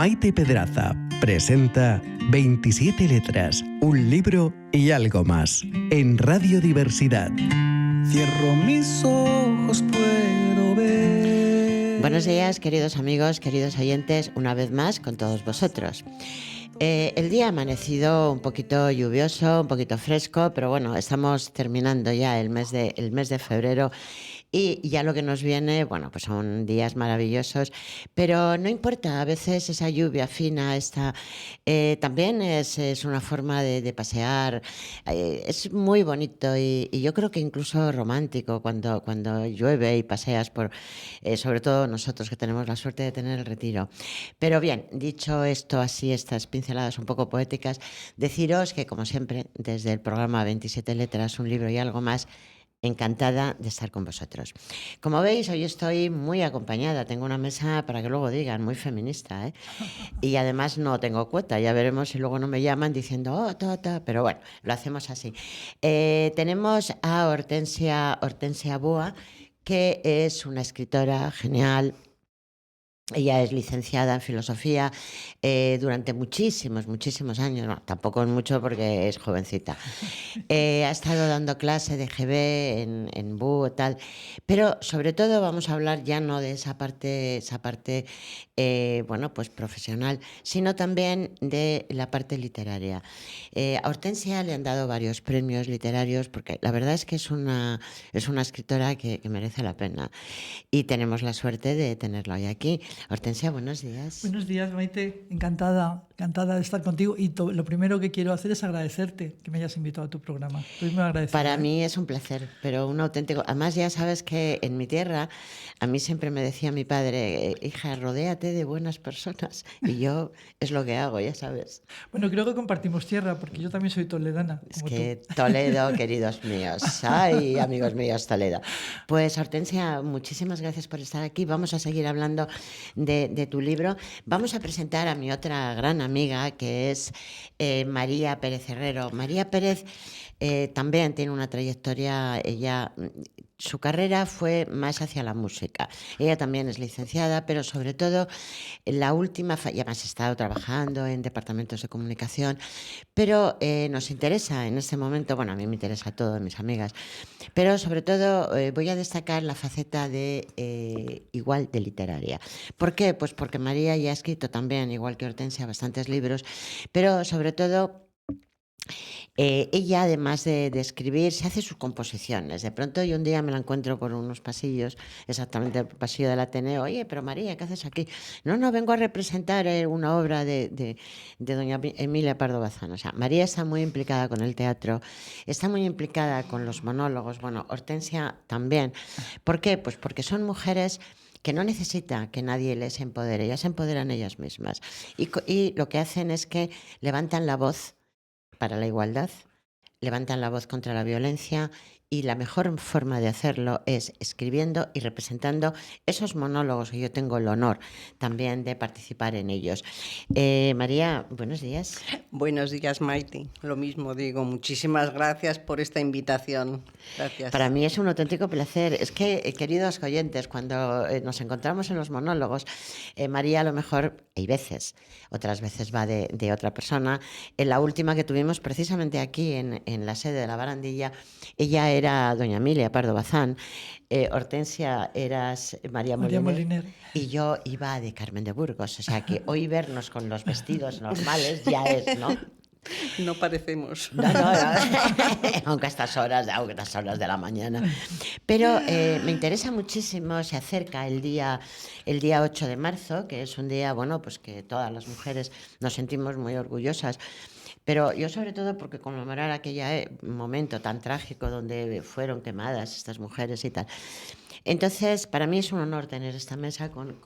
Maite Pedraza presenta 27 letras, un libro y algo más en Radio Diversidad. Cierro mis ojos, puedo ver. Buenos días, queridos amigos, queridos oyentes, una vez más con todos vosotros. El día ha amanecido un poquito lluvioso, un poquito fresco, pero bueno, estamos terminando ya el mes de febrero y ya lo que nos viene, bueno, pues son días maravillosos, pero no importa, a veces esa lluvia fina también es una forma de pasear, es muy bonito y yo creo que incluso romántico cuando llueve y paseas sobre todo nosotros que tenemos la suerte de tener el Retiro. Pero bien, dicho esto así, estas pinceladas un poco poéticas, deciros que como siempre, desde el programa 27 letras, un libro y algo más, encantada de estar con vosotros. Como veis, hoy estoy muy acompañada. Tengo una mesa, para que luego digan, muy feminista, ¿eh? Y además no tengo cuota. Ya veremos si luego no me llaman diciendo, oh, pero bueno, lo hacemos así. Tenemos a Hortensia Búa, que es una escritora genial. Ella es licenciada en filosofía durante muchísimos años, no, tampoco es mucho porque es jovencita. Ha estado dando clase de GB en BU y tal, pero sobre todo vamos a hablar ya no de esa parte bueno, pues profesional, sino también de la parte literaria. A Hortensia le han dado varios premios literarios porque la verdad es que es una escritora que merece la pena y tenemos la suerte de tenerla hoy aquí. Hortensia, buenos días. Buenos días, Maite. Encantada de estar contigo. Y lo primero que quiero hacer es agradecerte que me hayas invitado a tu programa. Estoy muy agradecida. Para mí es un placer, pero un auténtico. Además, ya sabes que en mi tierra, a mí siempre me decía mi padre, hija, rodéate de buenas personas. Y yo es lo que hago, ya sabes. Bueno, creo que compartimos tierra, porque yo también soy toledana. Es que tú. Toledo, queridos míos. Ay, amigos míos, Toledo. Pues, Hortensia, muchísimas gracias por estar aquí. Vamos a seguir hablando de tu libro. Vamos a presentar a mi otra gran amiga, que es María Pérez Herrero. María Pérez también tiene una trayectoria, su carrera fue más hacia la música. Ella también es licenciada, pero sobre todo la última, y además ha estado trabajando en departamentos de comunicación, pero nos interesa en este momento, bueno, a mí me interesa todo, mis amigas, pero sobre todo voy a destacar la faceta igual de literaria. ¿Por qué? Pues porque María ya ha escrito también, igual que Hortensia, bastantes libros, pero sobre todo ella, además de escribir, se hace sus composiciones. De pronto yo un día me la encuentro por unos pasillos, exactamente el pasillo del Ateneo. Oye, pero María, ¿qué haces aquí? No, vengo a representar una obra de doña Emilia Pardo Bazán. O sea, María está muy implicada con el teatro, está muy implicada con los monólogos. Bueno, Hortensia también. ¿Por qué? Pues porque son mujeres que no necesita que nadie les empodere, ellas se empoderan ellas mismas. Y lo que hacen es que levantan la voz para la igualdad, levantan la voz contra la violencia y la mejor forma de hacerlo es escribiendo y representando esos monólogos, y yo tengo el honor también de participar en ellos. María, buenos días. Buenos días, Maite. Lo mismo digo, muchísimas gracias por esta invitación. Gracias. Para mí es un auténtico placer. Es que, queridos oyentes, cuando nos encontramos en los monólogos, María a lo mejor, hay veces, otras veces va de otra persona. En la última que tuvimos precisamente aquí en la sede de la Barandilla, ella era doña Emilia Pardo Bazán, Hortensia eras María Moliner y yo iba de Carmen de Burgos. O sea que hoy vernos con los vestidos normales ya es, ¿no? No parecemos. No. aunque a estas horas de la mañana. Pero me interesa muchísimo, se acerca el día 8 de marzo, que es un día, bueno, pues que todas las mujeres nos sentimos muy orgullosas. Pero yo sobre todo porque conmemorar aquel momento tan trágico donde fueron quemadas estas mujeres y tal. Entonces, para mí es un honor tener esta mesa con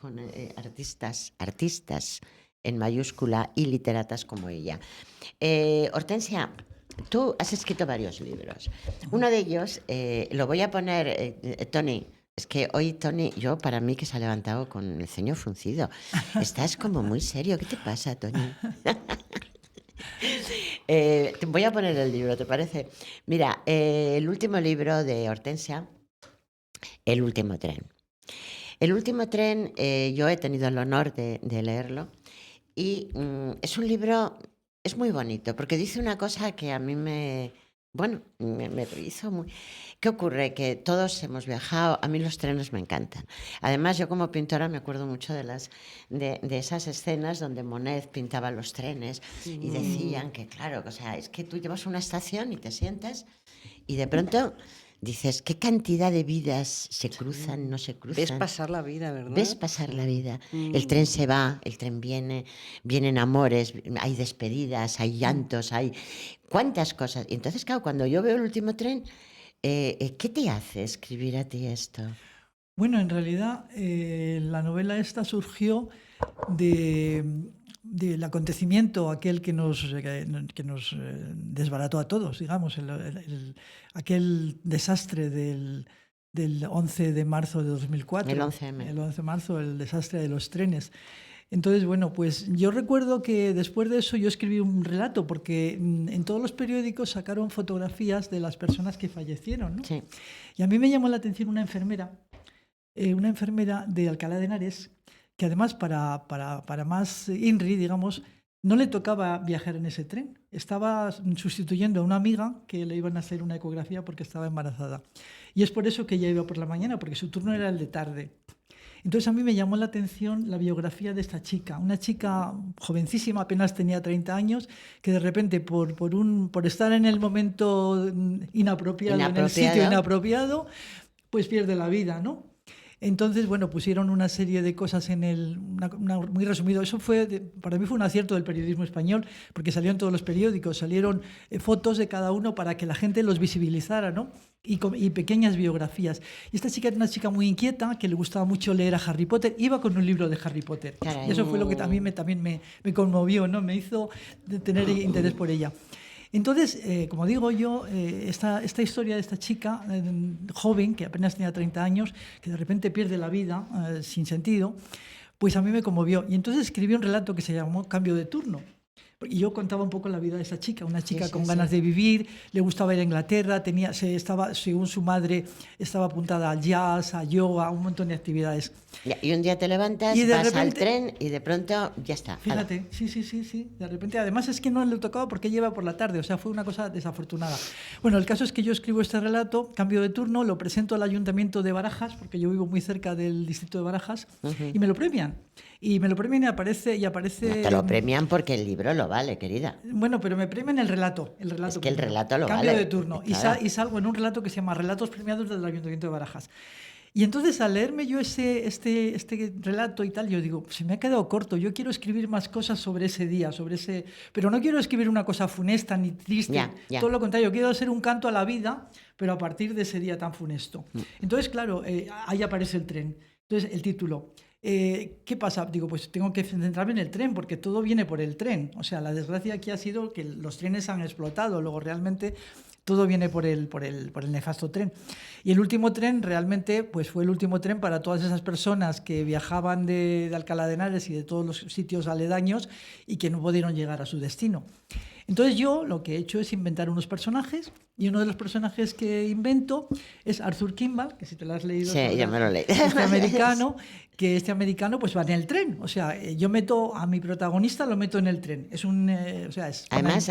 artistas en mayúscula y literatas como ella. Hortensia, tú has escrito varios libros. Uno de ellos, lo voy a poner, Tony. Es que hoy, Tony, para mí que se ha levantado con el ceño fruncido. Estás como muy serio. ¿Qué te pasa, Tony? Te voy a poner el libro, ¿te parece? Mira, el último libro de Hortensia, El último tren. El último tren, yo he tenido el honor de leerlo Y es un libro, es muy bonito, porque dice una cosa que a mí me hizo muy... ¿Qué ocurre? Que todos hemos viajado, a mí los trenes me encantan. Además, yo como pintora me acuerdo mucho de esas escenas donde Monet pintaba los trenes y decían que, claro, o sea, es que tú llevas a una estación y te sientas y de pronto dices, ¿qué cantidad de vidas se cruzan, no se cruzan? Ves pasar la vida, ¿verdad? Ves pasar la vida. El tren se va, el tren viene, vienen amores, hay despedidas, hay llantos, hay cuántas cosas. Y entonces, claro, cuando yo veo el último tren, ¿qué te hace escribir a ti esto? Bueno, en realidad la novela esta surgió del acontecimiento aquel que nos desbarató a todos, digamos, aquel desastre del 11 de marzo de 2004. El 11M. El 11 de marzo, el desastre de los trenes. Entonces, bueno, pues yo recuerdo que después de eso yo escribí un relato, porque en todos los periódicos sacaron fotografías de las personas que fallecieron, ¿no? Sí. Y a mí me llamó la atención una enfermera de Alcalá de Henares, que además para más INRI, digamos, no le tocaba viajar en ese tren. Estaba sustituyendo a una amiga que le iban a hacer una ecografía porque estaba embarazada. Y es por eso que ella iba por la mañana, porque su turno era el de tarde. Entonces a mí me llamó la atención la biografía de esta chica, una chica jovencísima, apenas tenía 30 años, que de repente por estar en el momento inapropiado, en el sitio inapropiado, pues pierde la vida, ¿no? Entonces, bueno, pusieron una serie de cosas muy resumido. Eso para mí fue un acierto del periodismo español, porque salió en todos los periódicos, salieron fotos de cada uno para que la gente los visibilizara, ¿no? Y pequeñas biografías. Y esta chica era una chica muy inquieta, que le gustaba mucho leer a Harry Potter, iba con un libro de Harry Potter. Caray. Y eso fue lo que también me conmovió, ¿no? Me hizo tener interés por ella. Entonces, como digo yo, esta historia de esta chica joven, que apenas tenía 30 años, que de repente pierde la vida sin sentido, pues a mí me conmovió. Y entonces escribí un relato que se llamó Cambio de turno. Y yo contaba un poco la vida de esa chica, una chica con ganas de vivir, le gustaba ir a Inglaterra, según su madre, estaba apuntada al jazz, a yoga, a un montón de actividades. Y un día te levantas, vas al tren y de pronto ya está. Fíjate, sí, de repente. Además es que no le tocaba porque ella iba por la tarde, o sea, fue una cosa desafortunada. Bueno, el caso es que yo escribo este relato, Cambio de turno, lo presento al Ayuntamiento de Barajas, porque yo vivo muy cerca del distrito de Barajas, y me lo premian. Y me aparece... No te lo premian porque el libro lo vale, querida. Bueno, pero me premian el relato. Es que el relato lo Cambio vale. de turno. Claro. Y salgo en un relato que se llama Relatos premiados del Ayuntamiento de Barajas. Y entonces al leerme yo este relato y tal, yo digo, se me ha quedado corto, yo quiero escribir más cosas sobre ese día, pero no quiero escribir una cosa funesta ni triste, Ya. todo lo contrario, quiero hacer un canto a la vida, pero a partir de ese día tan funesto. Entonces, claro, ahí aparece el tren. Entonces, el título. ¿Qué pasa? Digo, pues tengo que centrarme en el tren, porque todo viene por el tren. O sea, la desgracia aquí ha sido que los trenes han explotado, luego realmente todo viene por el nefasto tren. Y el último tren realmente pues fue el último tren para todas esas personas que viajaban de Alcalá de Henares y de todos los sitios aledaños y que no pudieron llegar a su destino. Entonces yo lo que he hecho es inventar unos personajes, y uno de los personajes que invento es Arthur Kimball, que si te lo has leído... Sí, ya me lo leí. Este americano pues va en el tren. O sea, yo meto a mi protagonista, lo meto en el tren. Es un... Además,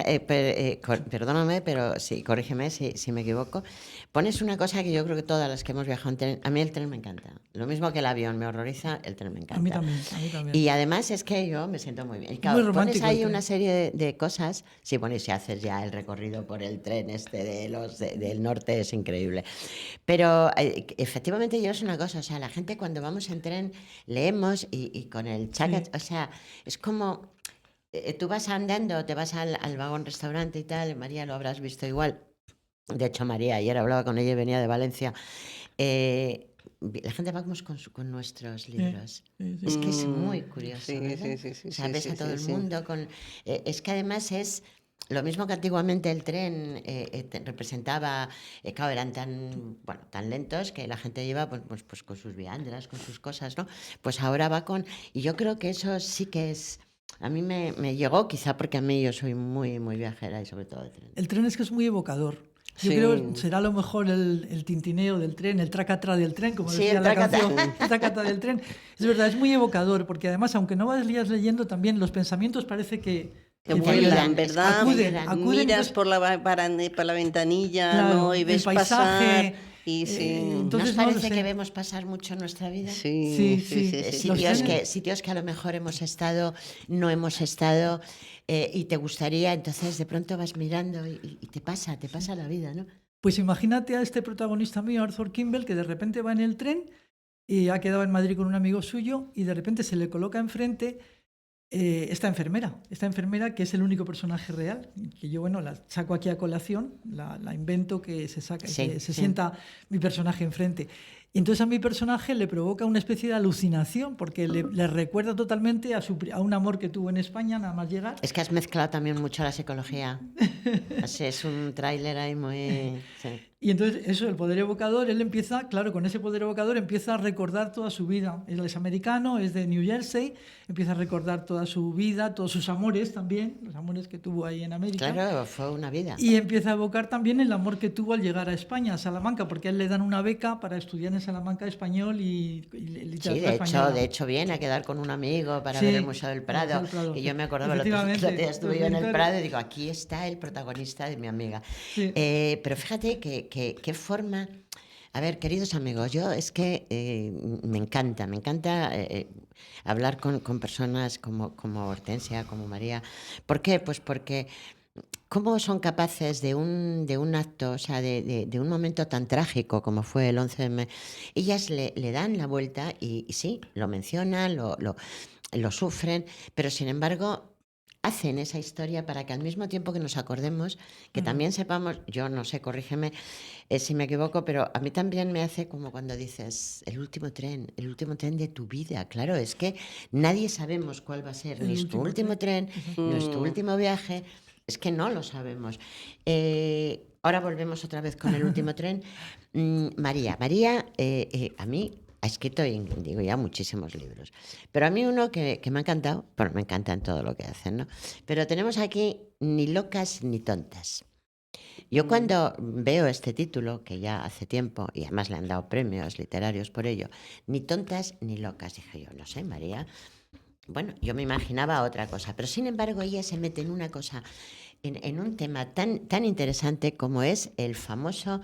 perdóname, pero sí, corrígeme si me equivoco, pones una cosa que yo creo que todas las que hemos viajado en tren, a mí el tren me encanta. Lo mismo que el avión me horroriza, el tren me encanta. A mí también. Y además es que yo me siento muy bien. Y claro, muy romántico. Pones ahí una serie de cosas, sí, bueno, y si haces ya el recorrido por el tren del norte es increíble. Pero efectivamente yo es una cosa, o sea, la gente cuando vamos en tren leemos y con el chacat, o sea, es como... tú vas andando, te vas al vagón restaurante y tal, María lo habrás visto igual. De hecho, María, ayer hablaba con ella y venía de Valencia. La gente va con nuestros libros. Es que es muy curioso. Sí, ¿verdad? sí, o sea, ves a todo el sí. mundo con... es que además es... Lo mismo que antiguamente el tren representaba, claro, eran tan lentos que la gente lleva pues con sus viandas, con sus cosas, ¿no? Pues ahora va con... Y yo creo que eso sí que es... A mí me llegó, quizá porque a mí yo soy muy, muy viajera y sobre todo de tren. El tren es que es muy evocador. Yo Sí. creo será a lo mejor el tintineo del tren, el tracatra del tren, como Sí, decía el la tracata. canción, el tracata del tren. Es verdad, es muy evocador, porque además, aunque no vayas leyendo, también los pensamientos parece que Que vuelan, vuelan, ¿verdad? acuden, Acuden, Miras entonces, por la ventanilla, claro, ¿no? Y el ves paisaje, pasar. Y sí. entonces, ¿Nos no lo parece sé. que vemos pasar mucho nuestra vida? Sí, Sí, sí. Los trenes- Sitios que a lo mejor hemos estado, no hemos estado, y te gustaría, entonces de pronto vas mirando y te pasa la vida, ¿no? Pues imagínate a este protagonista mío, Arthur Kimball, que de repente va en el tren y ha quedado en Madrid con un amigo suyo y de repente se le coloca enfrente esta enfermera que es el único personaje real, que yo, bueno, la saco aquí a colación, la invento, que se saca, Sí, que se sí. sienta mi personaje enfrente. Y entonces a mi personaje le provoca una especie de alucinación, porque le recuerda totalmente a un amor que tuvo en España, nada más llegar. Es que has mezclado también mucho la psicología. Así es un tráiler ahí muy... sí. Y entonces eso, el poder evocador, él empieza, claro, con ese poder evocador empieza a recordar toda su vida. Él es americano, es de New Jersey, empieza a recordar toda su vida, todos sus amores también, los amores que tuvo ahí en América. Claro, fue una vida. Y empieza a evocar también el amor que tuvo al llegar a España, a Salamanca, porque a él le dan una beca para estudiar en Salamanca español y Sí, literatura española. de hecho viene a quedar con un amigo para Sí, ver el Museo del Prado. Museo del Prado. Y yo me acordaba, el otro Efectivamente, día estuve yo en el los Prado y digo, aquí está el protagonista de mi amiga. Sí. Pero fíjate qué forma... A ver, queridos amigos, yo es que me encanta hablar con personas como Hortensia, como María. ¿Por qué? Pues porque cómo son capaces de un acto, o sea, de un momento tan trágico como fue el 11M, ellas le dan la vuelta y sí, lo mencionan, lo sufren, pero sin embargo hacen esa historia para que al mismo tiempo que nos acordemos, que también sepamos, yo no sé, corrígeme si me equivoco, pero a mí también me hace como cuando dices el último tren de tu vida. Claro, es que nadie sabemos cuál va a ser, El ni tu último tren, ni es tu último viaje, es que no lo sabemos. Ahora volvemos otra vez con el último tren. María, a mí ha escrito, digo ya, muchísimos libros. Pero a mí uno que me ha encantado, bueno, me encantan todo lo que hacen, ¿no? Pero tenemos aquí Ni locas ni tontas. Yo cuando veo este título, que ya hace tiempo, y además le han dado premios literarios por ello, Ni tontas ni locas, dije yo, no sé, María. Bueno, yo me imaginaba otra cosa, pero sin embargo ella se mete en una cosa, en un tema tan interesante como es el famoso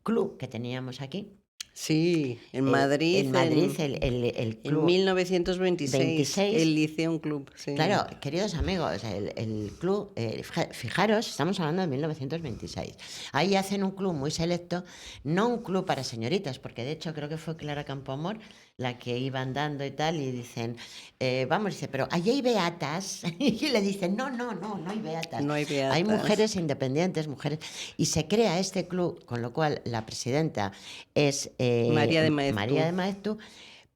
club que teníamos aquí. Sí, en Madrid. En Madrid, el club. En 1926, 26. el Liceum Club. Sí. Claro, queridos amigos, el club, fijaros, estamos hablando de 1926. Ahí hacen un club muy selecto, no un club para señoritas, porque de hecho creo que fue Clara Campoamor la que iba andando y tal, y dicen, vamos, dice, pero allí hay beatas. Y le dicen, no hay beatas. No hay beatas. Hay mujeres independientes, mujeres. Y se crea este club, con lo cual la presidenta es María de Maeztu. María de Maeztu,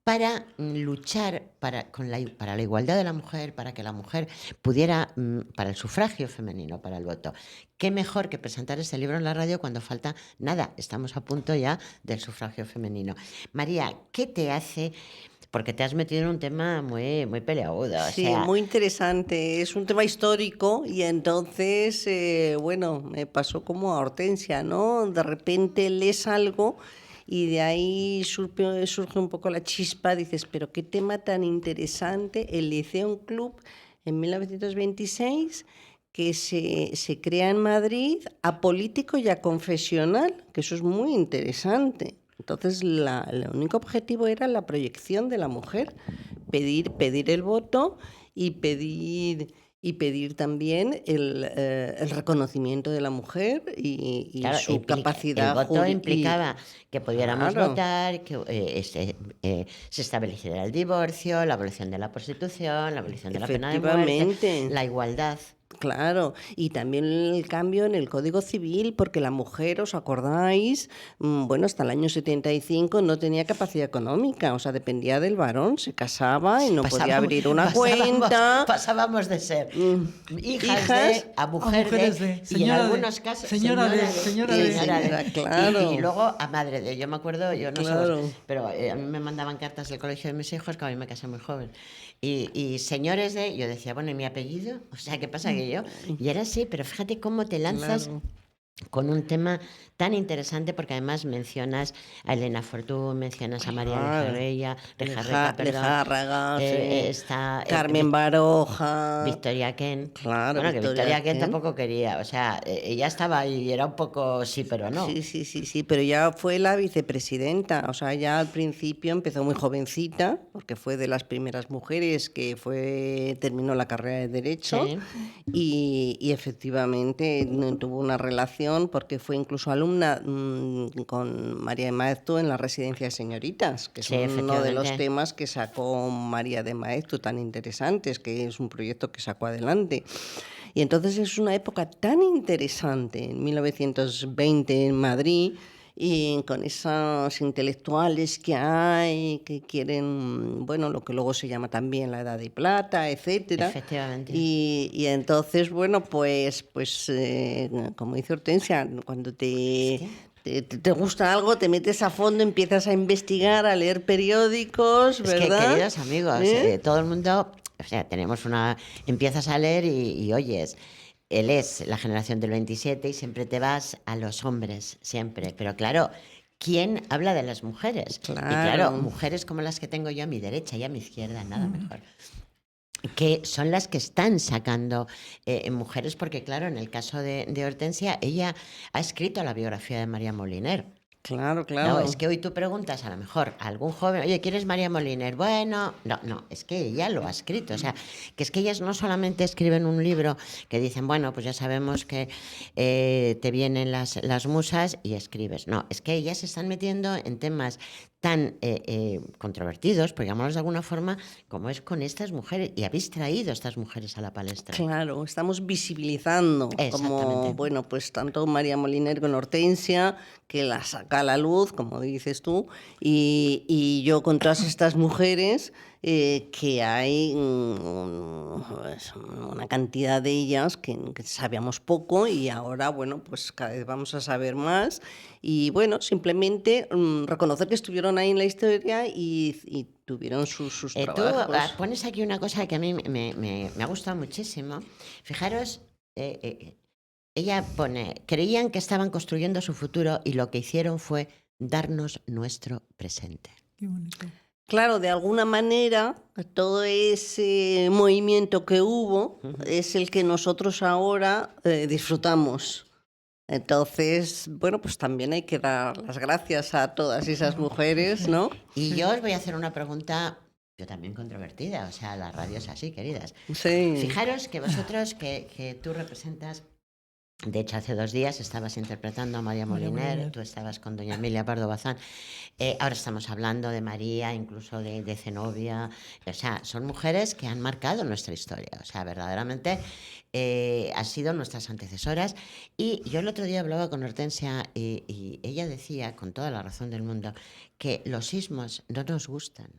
para luchar para la igualdad de la mujer, para que la mujer pudiera, para el sufragio femenino, para el voto. Qué mejor que presentar este libro en la radio cuando falta nada, estamos a punto ya del sufragio femenino. María, ¿qué te hace? Porque te has metido en un tema muy, muy peleagudo. Sí, muy interesante. Es un tema histórico y entonces, bueno, me pasó como a Hortensia, ¿no? De repente lees algo y de ahí surge un poco la chispa, dices, pero qué tema tan interesante, el Liceum Club en 1926, que se crea en Madrid, apolítico y aconfesional, que eso es muy interesante. Entonces, el único objetivo era la proyección de la mujer, pedir el voto y pedir también el reconocimiento de la mujer y claro, su capacidad. El voto implicaba que pudiéramos Claro. votar, que se estableciera el divorcio, la abolición de la prostitución, la abolición de la pena de muerte, Efectivamente. la igualdad. Claro, y también el cambio en el Código Civil, porque la mujer, ¿os acordáis? Bueno, hasta el año 75 no tenía capacidad económica, o sea, dependía del varón, se casaba y no podía abrir una cuenta. Pasábamos de ser hijas de, a mujeres de, de, y en señora de, algunos casos señora de, señora de. Claro. Y luego a madre de. Yo me acuerdo, yo no Claro. sé, pero a mí me mandaban cartas del colegio de mis hijos, que a mí me casé muy joven. Y señores de, yo decía, bueno, ¿y mi apellido? O sea, ¿qué pasa que yo? Y era así, pero fíjate cómo te lanzas Claro. con un tema tan interesante, porque además mencionas a Elena Fortún, mencionas a María Lejarreta, Lejárraga, sí. está Carmen Baroja. Victoria Kent. Claro, Bueno, que Victoria Kent Kent. tampoco quería, o sea, ella estaba ahí y era un poco sí, pero no. Sí, pero ya fue la vicepresidenta, o sea, ya al principio empezó muy jovencita, porque fue de las primeras mujeres que terminó la carrera de Derecho, Sí. y efectivamente tuvo una relación, porque fue incluso alumna con María de Maeztu en la residencia de señoritas, que es Sí, uno de los efectivamente. temas que sacó María de Maeztu tan interesantes, que es un proyecto que sacó adelante. Y entonces es una época tan interesante, en 1920 en Madrid, y con esos intelectuales que hay, que quieren, bueno, lo que luego se llama también la Edad de Plata, etcétera. Efectivamente. Y entonces, bueno, pues como dice Hortensia, cuando te gusta algo, te metes a fondo, empiezas a investigar, a leer periódicos, Es que, ¿verdad? queridos amigos, todo el mundo, o sea, empiezas a leer y oyes, él es la generación del 27 y siempre te vas a los hombres, siempre. Pero claro, ¿quién habla de las mujeres? Y claro, Claro. mujeres como las que tengo yo a mi derecha y a mi izquierda, nada mejor. Que son las que están sacando mujeres, porque claro, en el caso de Hortensia, ella ha escrito la biografía de María Moliner. Claro. No, es que hoy tú preguntas a lo mejor a algún joven, oye, ¿quién es María Moliner? Bueno, no, es que ella lo ha escrito. O sea, que es que ellas no solamente escriben un libro que dicen, bueno, pues ya sabemos que te vienen las musas y escribes. No, es que ellas se están metiendo en temas tan controvertidos, por llamarlos de alguna forma, como es con estas mujeres. Y habéis traído a estas mujeres a la palestra. Claro, estamos visibilizando como, Exactamente. bueno, pues tanto María Moliner con Hortensia, que la saca a la luz, como dices tú, y yo con todas estas mujeres, que hay pues, una cantidad de ellas que sabíamos poco y ahora, bueno, pues cada vez vamos a saber más. Y bueno, simplemente reconocer que estuvieron ahí en la historia y tuvieron sus Tú trabajos. pones aquí una cosa que a mí me ha gustado muchísimo. Fijaros, ella pone, creían que estaban construyendo su futuro y lo que hicieron fue darnos nuestro presente. Qué bonito. Claro, de alguna manera, todo ese movimiento que hubo es el que nosotros ahora disfrutamos. Entonces, bueno, pues también hay que dar las gracias a todas esas mujeres, ¿no? Y yo os voy a hacer una pregunta, yo también controvertida, o sea, la radio es así, queridas. Sí. Fijaros que vosotros, que tú representas, de hecho hace 2 días estabas interpretando a María Moliner, tú estabas con doña Emilia Pardo Bazán, ahora estamos hablando de María, incluso de Zenobia, o sea, son mujeres que han marcado nuestra historia, o sea, verdaderamente han sido nuestras antecesoras. Y yo el otro día hablaba con Hortensia y ella decía, con toda la razón del mundo, que los sismos no nos gustan.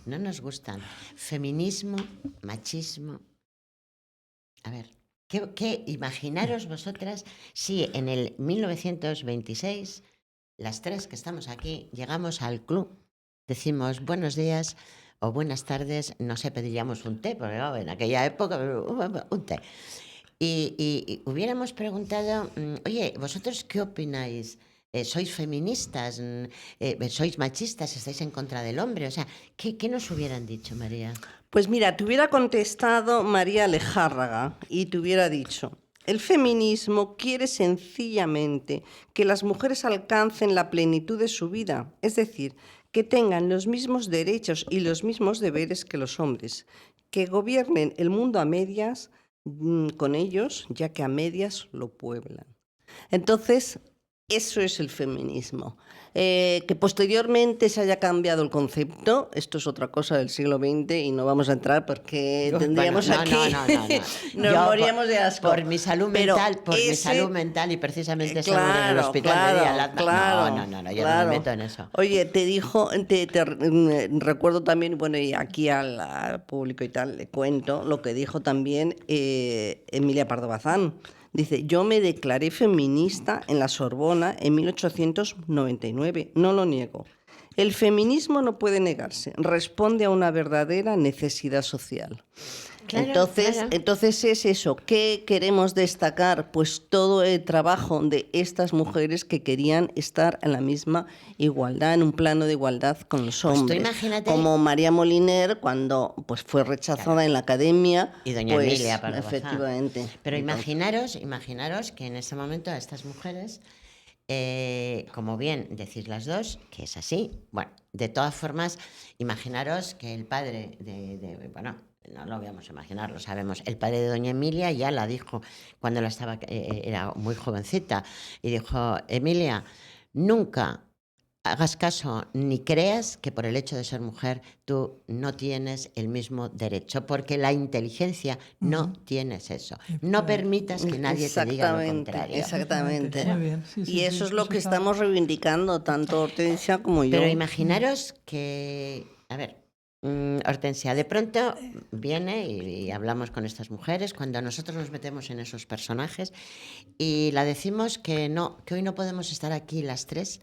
No nos gustan. Feminismo, machismo. A ver, imaginaros vosotras si en el 1926, las 3 que estamos aquí, llegamos al club, decimos buenos días o buenas tardes, no sé, pediríamos un té, porque no, en aquella época un té. Y hubiéramos preguntado, oye, ¿vosotros qué opináis? ¿Sois feministas? ¿Sois machistas? ¿Estáis en contra del hombre? O sea, ¿qué nos hubieran dicho, María? Pues mira, te hubiera contestado María Lejárraga y te hubiera dicho, el feminismo quiere sencillamente que las mujeres alcancen la plenitud de su vida, es decir, que tengan los mismos derechos y los mismos deberes que los hombres, que gobiernen el mundo a medias con ellos, ya que a medias lo pueblan. Entonces, eso es el feminismo. Que posteriormente se haya cambiado el concepto, esto es otra cosa del siglo XX y no vamos a entrar porque tendríamos bueno, aquí... no. Nos Yo, moríamos de asco. Por mi salud mental, mi salud mental y precisamente salud en el hospital de día. No, yo no me meto en eso. Oye, te dijo, recuerdo también, bueno, y aquí al público y tal, le cuento lo que dijo también Emilia Pardo Bazán. Dice, yo me declaré feminista en la Sorbona en 1899, no lo niego. El feminismo no puede negarse, responde a una verdadera necesidad social. Claro, claro. Entonces es eso. ¿Qué queremos destacar? Pues todo el trabajo de estas mujeres que querían estar en la misma igualdad, en un plano de igualdad con los Pues tú hombres. imagínate- Como María Moliner, cuando pues fue rechazada en la academia. Y doña pues, Emilia Pardo Bazán. efectivamente. Pero Entonces, imaginaros que en ese momento a estas mujeres, como bien decís las dos, que es así. Bueno, de todas formas, imaginaros que el padre bueno, no lo vamos a imaginar, lo sabemos, el padre de doña Emilia ya la dijo cuando era muy jovencita, y dijo: Emilia, nunca hagas caso ni creas que por el hecho de ser mujer tú no tienes el mismo derecho, porque la inteligencia no tienes eso. No permitas que nadie te diga lo contrario. Exactamente. Muy bien, sí, sí, Y eso sí, es lo eso que está- estamos reivindicando, tanto Hortensia como yo. Pero imaginaros que, a ver, Hortensia, de pronto viene y hablamos con estas mujeres cuando nosotros nos metemos en esos personajes y la decimos que no, que hoy no podemos estar aquí las tres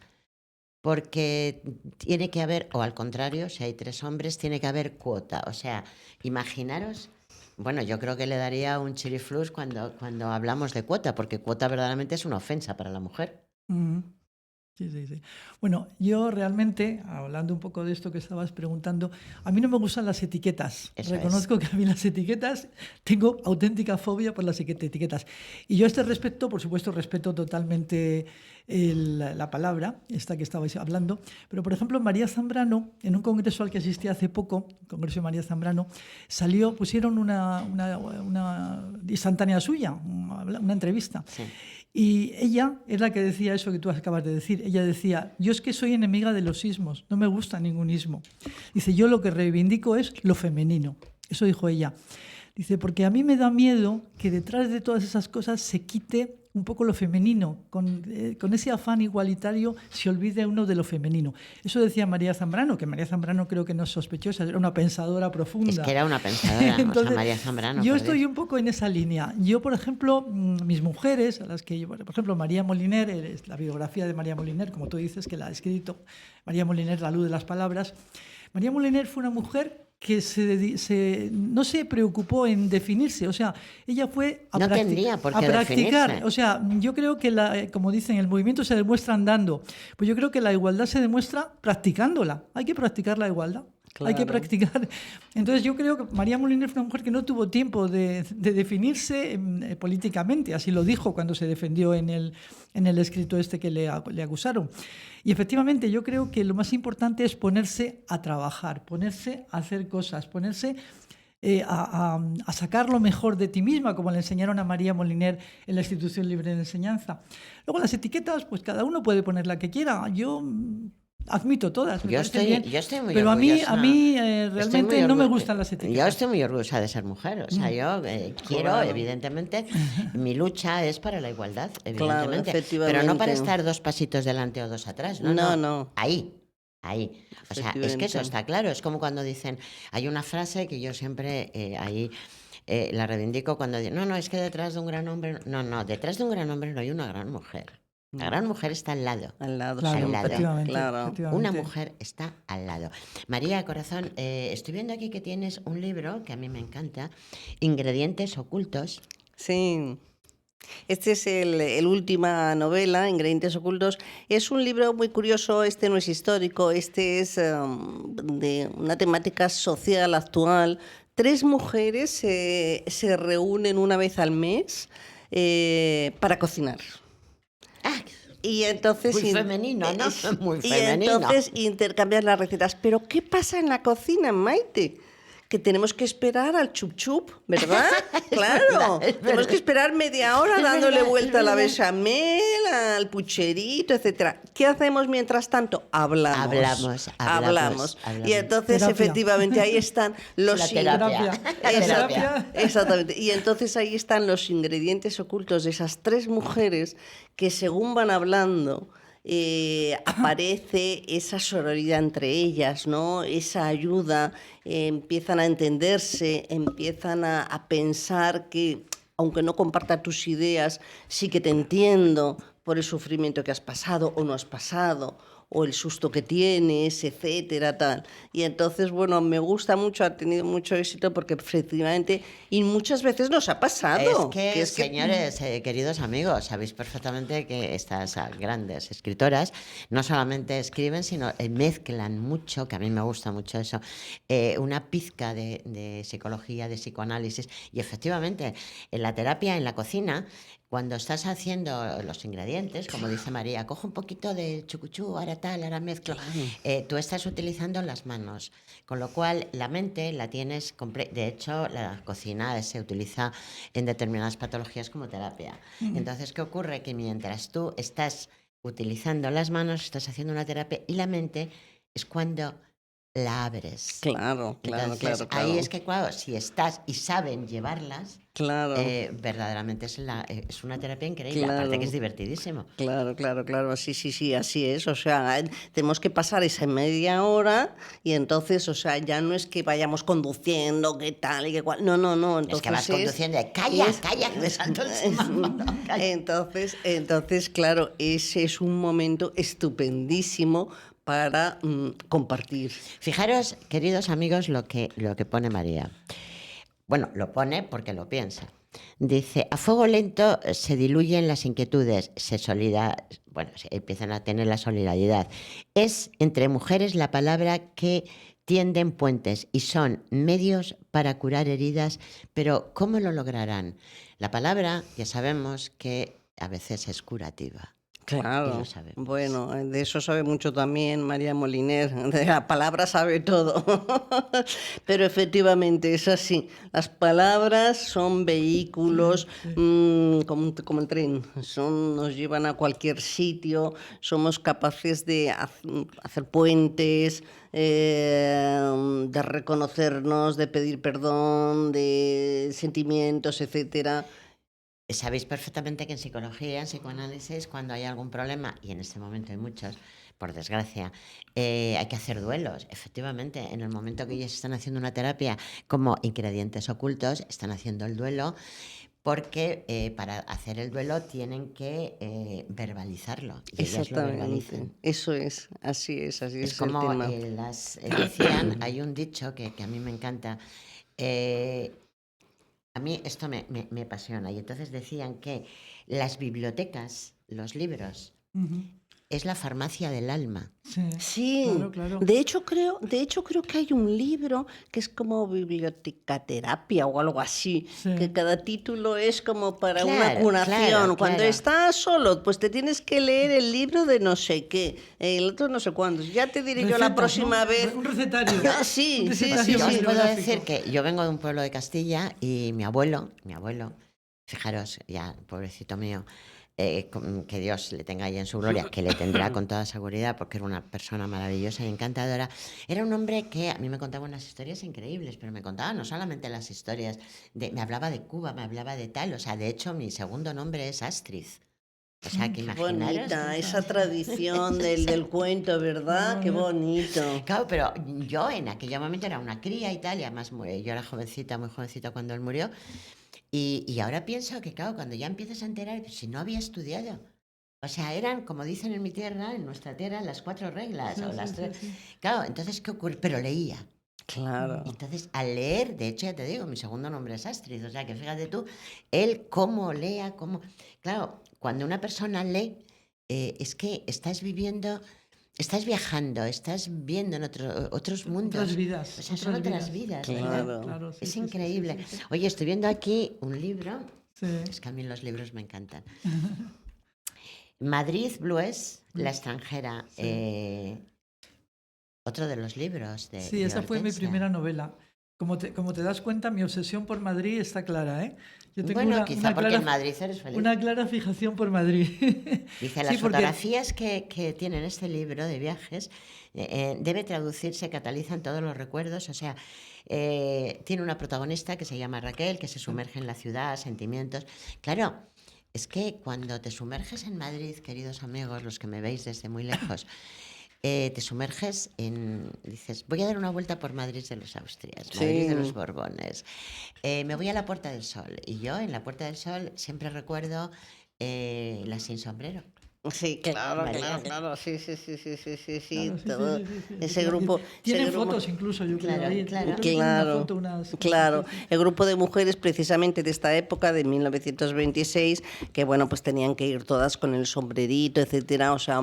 porque tiene que haber, o al contrario, si hay 3 hombres, tiene que haber cuota. O sea, imaginaros, bueno, yo creo que le daría un chiriflus cuando hablamos de cuota, porque cuota verdaderamente es una ofensa para la mujer. Ujú. Sí, sí, sí. Bueno, yo realmente, hablando un poco de esto que estabas preguntando, a mí no me gustan las etiquetas. Eso Reconozco que a mí las etiquetas, tengo auténtica fobia por las etiquetas. Y yo a este respecto, por supuesto, respeto totalmente la palabra, esta que estabais hablando. Pero, por ejemplo, María Zambrano, en un congreso al que asistí hace poco, el congreso de María Zambrano, pusieron una instantánea suya, una entrevista. Sí. Y ella es la que decía eso que tú acabas de decir. Ella decía: yo es que soy enemiga de los ismos, no me gusta ningún ismo. Dice: yo lo que reivindico es lo femenino. Eso dijo ella. Dice: porque a mí me da miedo que detrás de todas esas cosas se quite un poco lo femenino, con ese afán igualitario se olvide uno de lo femenino. Eso decía María Zambrano, que María Zambrano creo que no es sospechosa, era una pensadora profunda. Es que era una pensadora, Entonces, o sea, María Zambrano. yo por estoy Dios. un poco en esa línea. Yo, por ejemplo, mis mujeres, a las que yo, por ejemplo, María Moliner, la biografía de María Moliner, como tú dices, que la ha escrito, María Moliner, La luz de las palabras. María Moliner fue una mujer que no se preocupó en definirse, o sea, ella fue a, No tendría por qué practicar. definirse. O sea, yo creo que, como dicen, el movimiento se demuestra andando. Pues yo creo que la igualdad se demuestra practicándola. Hay que practicar la igualdad. Hay que Claro. practicar. Entonces yo creo que María Moliner fue una mujer que no tuvo tiempo de definirse políticamente, así lo dijo cuando se defendió en el escrito este que le acusaron. Y efectivamente yo creo que lo más importante es ponerse a trabajar, ponerse a hacer cosas, ponerse a sacar lo mejor de ti misma, como le enseñaron a María Moliner en la Institución Libre de Enseñanza. Luego las etiquetas, pues cada uno puede poner la que quiera. Yo admito todas. Yo estoy muy pero orgullosa. a mí Estoy realmente muy no me orgu- gustan las etiquetas. Yo estoy muy orgullosa de ser mujer. O sea, yo quiero, Claro. evidentemente, mi lucha es para la igualdad, evidentemente. efectivamente. Pero no para estar 2 pasitos delante o 2 atrás. No, No, no. no. Ahí. O sea, es que eso Efectivamente. está claro. Es como cuando dicen, hay una frase que yo siempre la reivindico cuando dicen: no, es que detrás de un gran hombre... No, detrás de un gran hombre no hay una gran mujer. La gran mujer está al lado. Al lado, Claro, siempre. efectivamente, Claro. efectivamente. Una mujer está al lado. María, corazón, estoy viendo aquí que tienes un libro que a mí me encanta, Ingredientes ocultos. Sí. Este es el última novela, Ingredientes ocultos. Es un libro muy curioso, este no es histórico, este es de una temática social actual. 3 mujeres se reúnen una vez al mes para cocinar. Ah, Y entonces muy femenino, ¿no? Muy y femenino. entonces intercambiar las recetas. Pero ¿qué pasa en la cocina, Maite? Que tenemos que esperar al chup chup, ¿verdad? Claro, verdad, es tenemos verdad. que esperar media hora Es dándole verdad, vuelta a es la verdad. bechamel, al pucherito, etcétera. ¿Qué hacemos mientras tanto? Hablamos. Hablamos. Y entonces, Terapia. efectivamente, ahí están los La terapia. La Exacto, exactamente. Y entonces ahí están los ingredientes ocultos de esas 3 mujeres que, según van hablando, aparece esa sororidad entre ellas, ¿no? Esa ayuda, empiezan a entenderse, empiezan a pensar que, aunque no comparta tus ideas, sí que te entiendo por el sufrimiento que has pasado o no has pasado, o el susto que tienes, etcétera, tal. Y entonces, bueno, me gusta mucho, ha tenido mucho éxito porque efectivamente, y muchas veces nos ha pasado. Señores, queridos amigos, sabéis perfectamente que estas grandes escritoras no solamente escriben, sino mezclan mucho, que a mí me gusta mucho eso, una pizca de psicología, de psicoanálisis. Y efectivamente, en la terapia, en la cocina, cuando estás haciendo los ingredientes, como dice María, cojo un poquito de chucuchú, ahora tal, ahora mezclo, tú estás utilizando las manos, con lo cual la mente la tienes... De hecho, la cocina se utiliza en determinadas patologías como terapia. Entonces, ¿qué ocurre? Que mientras tú estás utilizando las manos, estás haciendo una terapia y la mente es cuando la abres. Claro, Entonces, ahí es que, claro, si estás y saben llevarlas, claro. verdaderamente es una terapia increíble, aparte que es divertidísimo. Claro, sí, así es. O sea, tenemos que pasar esa media hora y entonces, o sea, ya no es que vayamos conduciendo, qué tal y qué cual. No. Entonces es que vas conduciendo y calla, que me salto el semáforo. Entonces, claro, ese es un momento estupendísimo para compartir. Fijaros, queridos amigos, lo que pone María. Bueno, lo pone porque lo piensa. Dice, a fuego lento se diluyen las inquietudes, se empiezan a tener la solidaridad. Es entre mujeres la palabra que tienden puentes y son medios para curar heridas, pero ¿cómo lo lograrán? La palabra, ya sabemos que a veces es curativa. Claro, bueno, de eso sabe mucho también María Moliner, de la palabra sabe todo, pero efectivamente es así, las palabras son vehículos como el tren, nos llevan a cualquier sitio, somos capaces de hacer puentes, de reconocernos, de pedir perdón, de sentimientos, etcétera. Sabéis perfectamente que en psicología, en psicoanálisis, cuando hay algún problema, y en este momento hay muchos, por desgracia, hay que hacer duelos. Efectivamente, en el momento que ellos están haciendo una terapia como ingredientes ocultos, están haciendo el duelo, porque para hacer el duelo tienen que verbalizarlo. Y ellas lo verbalizan. Eso es, así es Es como el tema. decían, hay un dicho que a mí me encanta. A mí esto me apasiona. Y entonces decían que las bibliotecas, los libros, es la farmacia del alma. Sí. Claro. De hecho creo que hay un libro que es como bibliotecaterapia o algo así, que cada título es como para una curación. Cuando estás solo, pues te tienes que leer el libro de no sé qué, el otro no sé cuándo. Ya te diré yo la próxima vez. Un recetario. Sí. Yo os puedo decir que yo vengo de un pueblo de Castilla y mi abuelo, fijaros, ya, pobrecito mío, que Dios le tenga ahí en su gloria, que le tendrá con toda seguridad, porque era una persona maravillosa y encantadora. Era un hombre que a mí me contaba unas historias increíbles, pero me contaba no solamente las historias, me hablaba de Cuba, me hablaba de tal, o sea, de hecho mi segundo nombre es Astrid. O sea, que imaginaros... bonita, esa tradición del cuento, ¿verdad? Qué bonito. Claro, pero yo en aquel momento era una cría y tal, y además yo era jovencita, muy jovencita cuando él murió. Y ahora pienso que, claro, cuando ya empiezas a enterar, si no había estudiado. O sea, eran, como dicen en mi tierra, en nuestra tierra, las 4 reglas o las 3. Claro, entonces, ¿qué ocurre? Pero leía. Claro. Entonces, al leer, de hecho, ya te digo, mi segundo nombre es Astrid. O sea, que fíjate tú, él cómo lea, cómo... Claro, cuando una persona lee, es que estás viviendo... Estás viajando, estás viendo en otros mundos. Otras vidas. O sea, son otras vidas. Claro. Es increíble. Sí. Oye, estoy viendo aquí un libro. Sí. Es que a mí los libros me encantan. Madrid Blues, La extranjera. Sí. Otro de los libros de Sí, esa fue mi primera novela. Como te das cuenta, mi obsesión por Madrid está clara, ¿eh? Yo tengo quizá porque en Madrid eres feliz. Una clara fijación por Madrid. Dice, las fotografías que tienen este libro de viajes debe traducirse, catalizan todos los recuerdos, o sea, tiene una protagonista que se llama Raquel, que se sumerge en la ciudad, sentimientos. Claro, es que cuando te sumerges en Madrid, queridos amigos, los que me veis desde muy lejos, te sumerges dices, voy a dar una vuelta por Madrid de los Austrias, Madrid de los Borbones, me voy a la Puerta del Sol, y yo en la Puerta del Sol siempre recuerdo la sin sombrero. Sí, claro, María. claro, sí, Claro, sí, todo sí, sí, sí, ese sí. grupo. Tienen ese grupo- fotos incluso, yo creo, Claro, ahí. claro. Yo creo que tienen una Claro, foto, unas... claro. sí, sí. El grupo de mujeres precisamente de esta época, de 1926, que bueno, pues tenían que ir todas con el sombrerito, etcétera, o sea,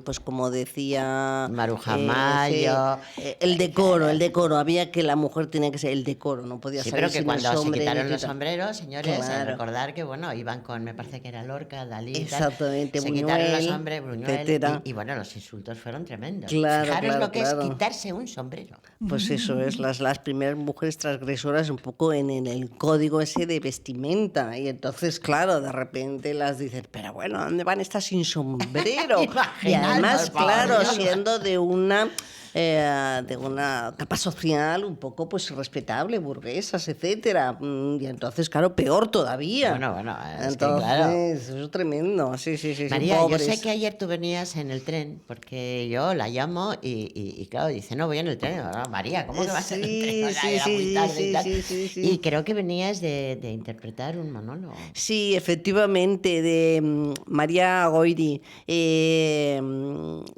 pues como decía... Maruja sí, Mayo. el decoro, había que la mujer tenía que ser el decoro, no podía Sí, salir pero que sin el cuando se sombrerito quitaron y los tal. sombreros, señores, Claro. recordar que, bueno, iban con, me parece que era Lorca, Dalí y tal. Exactamente, Se quitaron los Buñuel, sombreros, Buñuel, etcétera. y bueno, los insultos fueron tremendos. Claro, Fijaros lo que es claro. quitarse un sombrero. Pues eso es, las primeras mujeres transgresoras un poco en el código ese de vestimenta. Y entonces, claro, de repente las dicen, pero bueno, ¿dónde van estas sin sombrero? Y Imaginad, además, por favor, claro, yo no- siendo de una capa social un poco pues respetable, burguesas, etcétera. Y entonces, claro, peor todavía. Bueno, es que entonces, claro. eso es tremendo. Sí, María, yo sé pobres. que ayer tú venías en el tren, porque yo la llamo y claro, dice, no, voy en el tren. Ah, María, ¿cómo que vas en el tren? O sea, era muy tarde y tal. Sí. Y creo que venías de interpretar un monólogo. Sí, efectivamente, de María Goiri.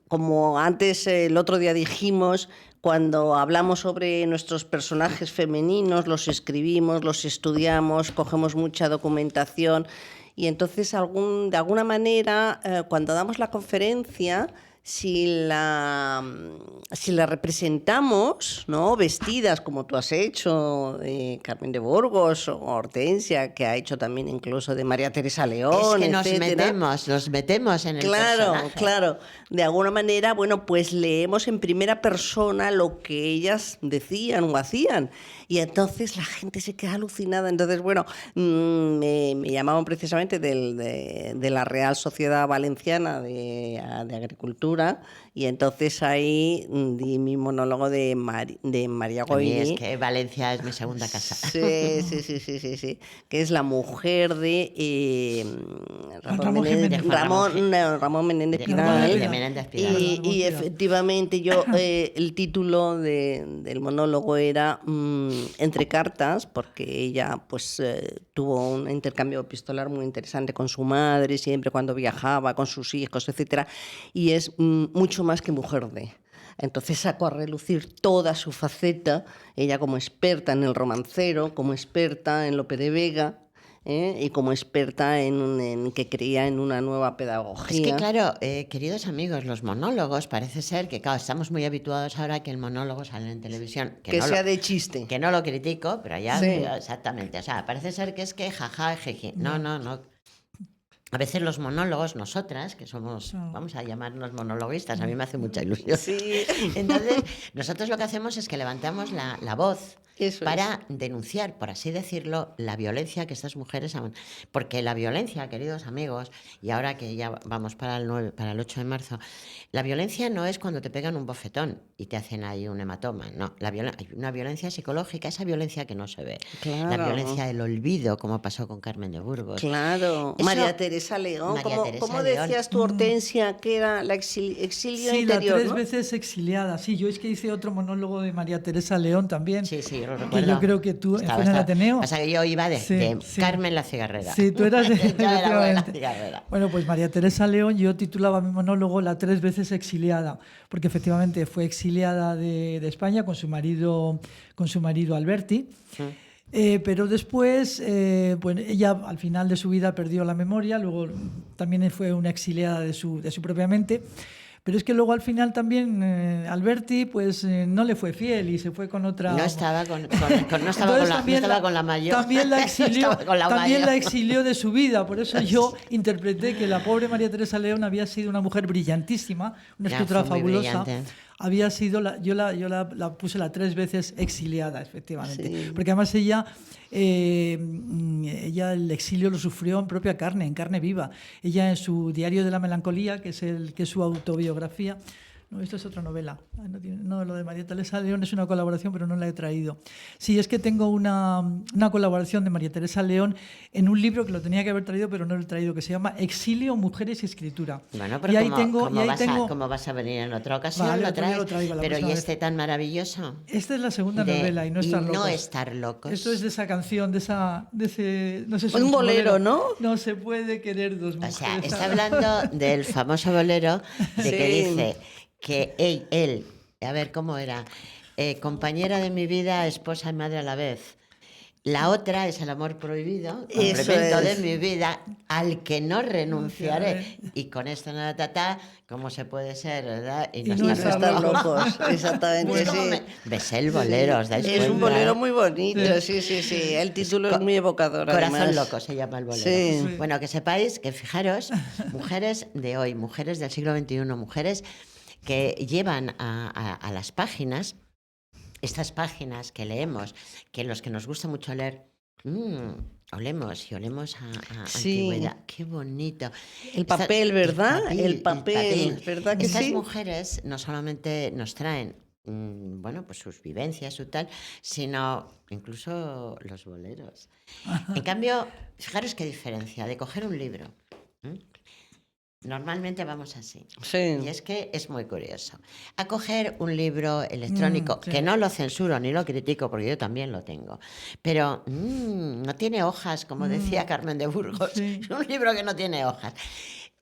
Como antes, el otro día dijimos, cuando hablamos sobre nuestros personajes femeninos, los escribimos, los estudiamos, cogemos mucha documentación y entonces de alguna manera, cuando damos la conferencia, si la representamos, ¿no? Vestidas como tú has hecho, Carmen de Burgos o Hortensia, que ha hecho también incluso de María Teresa León, Es que nos etcétera. metemos en el personaje. Claro. De alguna manera, bueno, pues leemos en primera persona lo que ellas decían o hacían. Y entonces la gente se queda alucinada. Entonces, bueno, me llamaban precisamente de la Real Sociedad Valenciana de Agricultura, y entonces ahí di mi monólogo de María A mí es Goiri. que Valencia es mi segunda casa. Sí, que es la mujer de Ramón Jiménez. Ramón Menéndez De Pidal. Menéndez Pidal. Y Pidal. efectivamente el título del monólogo era Entre cartas, porque ella pues tuvo un intercambio epistolar muy interesante con su madre, siempre cuando viajaba, con sus hijos, etcétera, y es mucho más que mujer de... Entonces sacó a relucir toda su faceta, ella como experta en el romancero, como experta en Lope de Vega, y como experta en que creía en una nueva pedagogía. Es que claro, queridos amigos, los monólogos parece ser que, claro, estamos muy habituados ahora a que el monólogo sale en televisión. Que no sea lo, de chiste. que no lo critico, pero ya, Sí. exactamente. O sea, parece ser que es que jaja, jeje. No. A veces los monólogos, nosotras, que somos, vamos a llamarnos monologuistas, a mí me hace mucha ilusión. Sí. Entonces, nosotros lo que hacemos es que levantamos la voz Eso para denunciar, por así decirlo, la violencia que estas mujeres han... Porque la violencia, queridos amigos, y ahora que ya vamos para el 8 de marzo, la violencia no es cuando te pegan un bofetón y te hacen ahí un hematoma, no. Hay una violencia psicológica, esa violencia que no se ve. Claro. La violencia del olvido, como pasó con Carmen de Burgos. Claro, Eso- María Teresa León. María Teresa ¿Cómo León. decías tú, Hortensia, que era la exilio Sí, interior? la tres ¿no? veces exiliada. Sí, yo es que hice otro monólogo de María Teresa León también. Sí, yo lo que recuerdo. yo creo que tú fue en el Ateneo. Pasa que yo iba de Sí. Carmen la cigarrera. Sí, tú eras de Yo era la efectivamente. cigarrera. Bueno, pues María Teresa León, yo titulaba mi monólogo La tres veces exiliada, porque efectivamente fue exiliada de España con su marido Alberti. Pero después, pues ella al final de su vida perdió la memoria, luego también fue una exiliada de su propia mente. Pero es que luego al final también Alberti pues no le fue fiel y se fue con otra... No estaba con Entonces, la mayor. También la exilió, Estaba con la también mayor. la exilió de su vida. Por eso yo interpreté que la pobre María Teresa León había sido una mujer brillantísima, una Ya, escritora fue muy fabulosa. brillante. Había sido yo la puse la tres veces exiliada, efectivamente. Sí. Porque además ella el exilio lo sufrió en propia carne, en carne viva. Ella en su Diario de la Melancolía, que es su autobiografía, No, esta es otra novela. No, lo de María Teresa León es una colaboración, pero no la he traído. Sí, es que tengo una colaboración de María Teresa León en un libro que lo tenía que haber traído, pero no lo he traído, que se llama Exilio, Mujeres y Escritura. Bueno, pero y ahí ¿cómo vas a venir en otra ocasión? Vale, lo traes. lo traigo la pero ¿y próxima este tan maravilloso? Esta es la segunda novela y no estar locos. No estar locos. Esto es de esa canción, de ese... No sé si un bolero, ¿no? No se puede querer dos mujeres. O sea, está hablando del famoso bolero de que dice que él, a ver, ¿cómo era? Compañera de mi vida, esposa y madre a la vez. La otra es el amor prohibido, complemento de mi vida, al que no renunciaré. Y con esto nada, ¿cómo se puede ser, verdad? Y no estar locos, exactamente, pues sí. Ves el bolero, ¿os dais cuenta? Es un bolero muy bonito, sí. El título es muy evocador, Corazón además. loco se llama el bolero. Sí. Bueno, que sepáis que, fijaros, mujeres de hoy, mujeres del siglo XXI, mujeres que llevan a las páginas, estas páginas que leemos, que los que nos gusta mucho leer, olemos a antigüedad. Qué bonito. El papel, ¿verdad? El papel, ¿verdad que Estas sí? mujeres no solamente nos traen bueno, pues sus vivencias, su tal, sino incluso los boleros. En cambio, fijaros qué diferencia de coger un libro. Normalmente vamos así. Sí. Y es que es muy curioso. A coger un libro electrónico, que no lo censuro ni lo critico, porque yo también lo tengo, pero no tiene hojas, como decía Carmen de Burgos. Sí. Un libro que no tiene hojas.